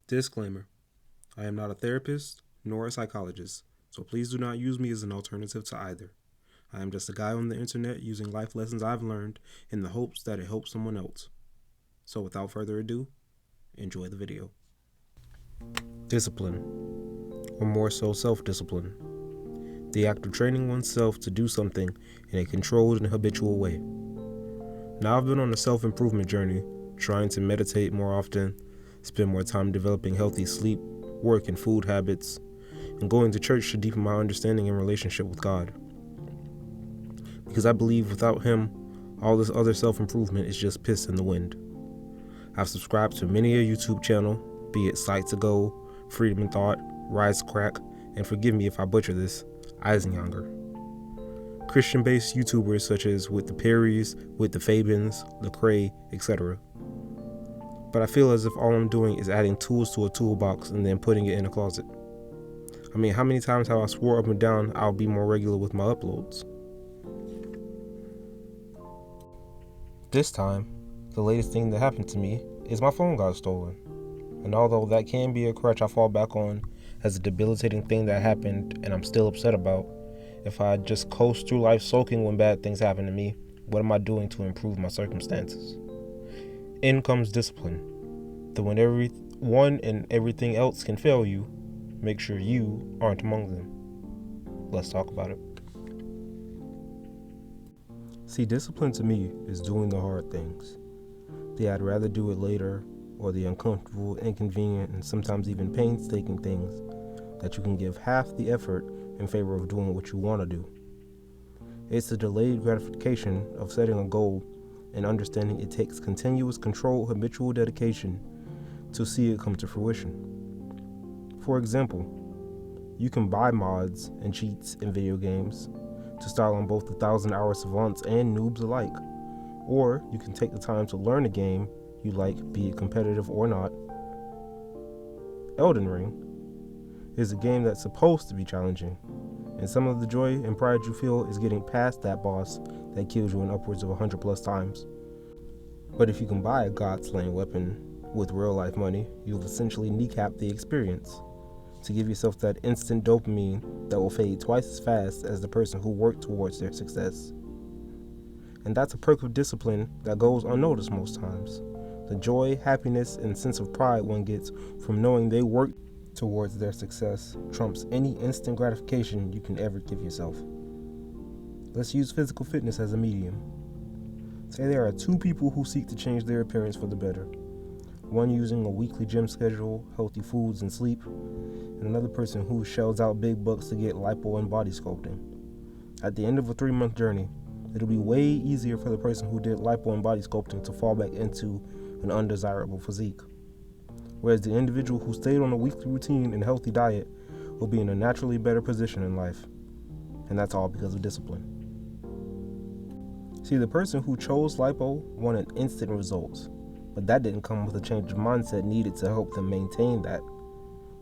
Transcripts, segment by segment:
Disclaimer: I am not a therapist nor a psychologist, so please do not use me as an alternative to either. I am just a guy on the internet using life lessons I've learned in the hopes that it helps someone else. So without further ado, enjoy the video. Discipline, or more so self-discipline. The act of training oneself to do something in a controlled and habitual way. Now I've been on a self-improvement journey, trying to meditate more often, spend more time developing healthy sleep, work, and food habits, and going to church to deepen my understanding and relationship with God. Because I believe without Him, all this other self-improvement is just piss in the wind. I've subscribed to many a YouTube channel, be it Sight to Go, Freedom in Thought, Rise Crack, and forgive me if I butcher this, Eisenhower. Christian-based YouTubers such as With the Perrys, With the Fabins, Lecrae, etc. But I feel as if all I'm doing is adding tools to a toolbox and then putting it in a closet. I mean, how many times have I swore up and down I'll be more regular with my uploads? This time, the latest thing that happened to me is my phone got stolen. And although that can be a crutch I fall back on as a debilitating thing that happened and I'm still upset about, if I just coast through life sulking when bad things happen to me, what am I doing to improve my circumstances? In comes discipline. That when everyone and everything else can fail you, make sure you aren't among them. Let's talk about it. See, discipline to me is doing the hard things. The I'd rather do it later, or the uncomfortable, inconvenient, and sometimes even painstaking things that you can give half the effort in favor of doing what you want to do. It's the delayed gratification of setting a goal and understanding it takes continuous controlled habitual dedication to see it come to fruition. For example, you can buy mods and cheats in video games to style on both the 1,000-hour savants and noobs alike, or you can take the time to learn a game you like, be it competitive or not. Elden Ring is a game that's supposed to be challenging, and some of the joy and pride you feel is getting past that boss that kills you in upwards of 100 plus times. But if you can buy a god-slaying weapon with real-life money, you'll essentially kneecap the experience to give yourself that instant dopamine that will fade twice as fast as the person who worked towards their success. And that's a perk of discipline that goes unnoticed most times. The joy, happiness, and sense of pride one gets from knowing they worked towards their success trumps any instant gratification you can ever give yourself. Let's use physical fitness as a medium. Say there are two people who seek to change their appearance for the better. One using a weekly gym schedule, healthy foods, and sleep, and another person who shells out big bucks to get lipo and body sculpting. At the end of a 3-month journey, it'll be way easier for the person who did lipo and body sculpting to fall back into an undesirable physique. Whereas the individual who stayed on a weekly routine and healthy diet will be in a naturally better position in life. And that's all because of discipline. See, the person who chose lipo wanted instant results, but that didn't come with a change of mindset needed to help them maintain that.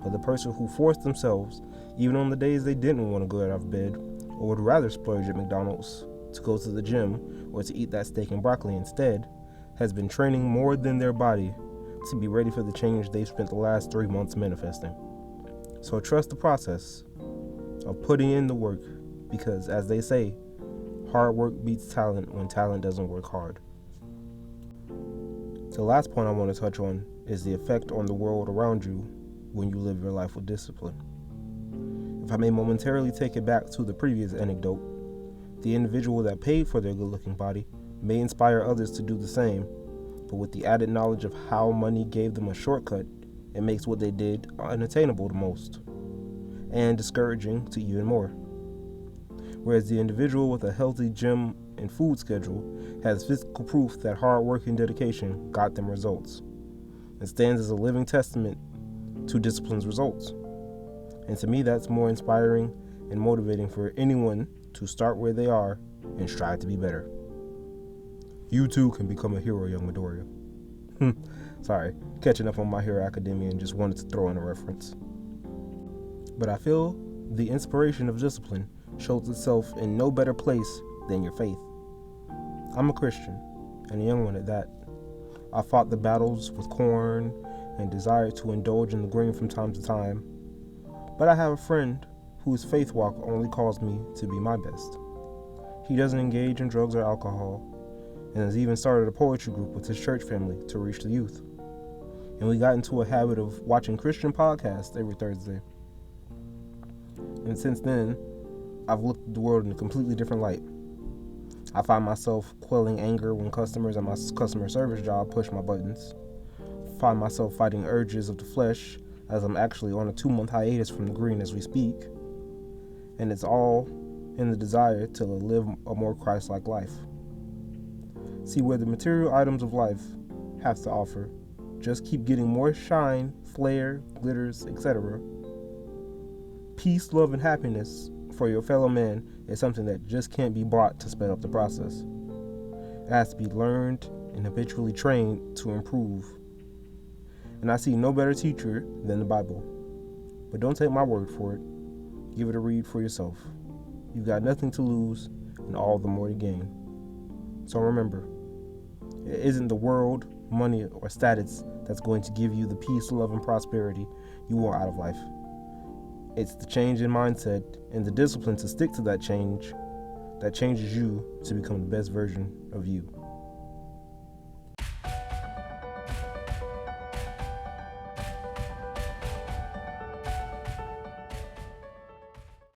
But the person who forced themselves, even on the days they didn't want to go out of bed, or would rather splurge at McDonald's to go to the gym or to eat that steak and broccoli instead, has been training more than their body to be ready for the change they've spent the last 3 months manifesting. So trust the process of putting in the work, because as they say, hard work beats talent when talent doesn't work hard. The last point I want to touch on is the effect on the world around you when you live your life with discipline. If I may momentarily take it back to the previous anecdote, the individual that paid for their good-looking body may inspire others to do the same, but with the added knowledge of how money gave them a shortcut, it makes what they did unattainable to most, and discouraging to even more. Whereas the individual with a healthy gym and food schedule has physical proof that hard work and dedication got them results, and stands as a living testament to discipline's results. And to me, that's more inspiring and motivating for anyone to start where they are and strive to be better. You too can become a hero, young Midoriya. Sorry, catching up on My Hero Academia and just wanted to throw in a reference. But I feel the inspiration of discipline shows itself in no better place than your faith. I'm a Christian, and a young one at that. I fought the battles with corn and desire to indulge in the green from time to time, but I have a friend whose faith walk only calls me to be my best. He doesn't engage in drugs or alcohol, and has even started a poetry group with his church family to reach the youth. And we got into a habit of watching Christian podcasts every Thursday. And since then, I've looked at the world in a completely different light. I find myself quelling anger when customers at my customer service job push my buttons. Find myself fighting urges of the flesh as I'm actually on a 2-month hiatus from the green as we speak. And it's all in the desire to live a more Christ-like life. See, where the material items of life have to offer just keep getting more shine, flair, glitters, etc., peace, love, and happiness for your fellow man is something that just can't be bought to sped up the process. It has to be learned and habitually trained to improve. And I see no better teacher than the Bible. But don't take my word for it. Give it a read for yourself. You've got nothing to lose and all the more to gain. So remember, it isn't the world, money, or status that's going to give you the peace, love, and prosperity you want out of life. It's the change in mindset and the discipline to stick to that change that changes you to become the best version of you.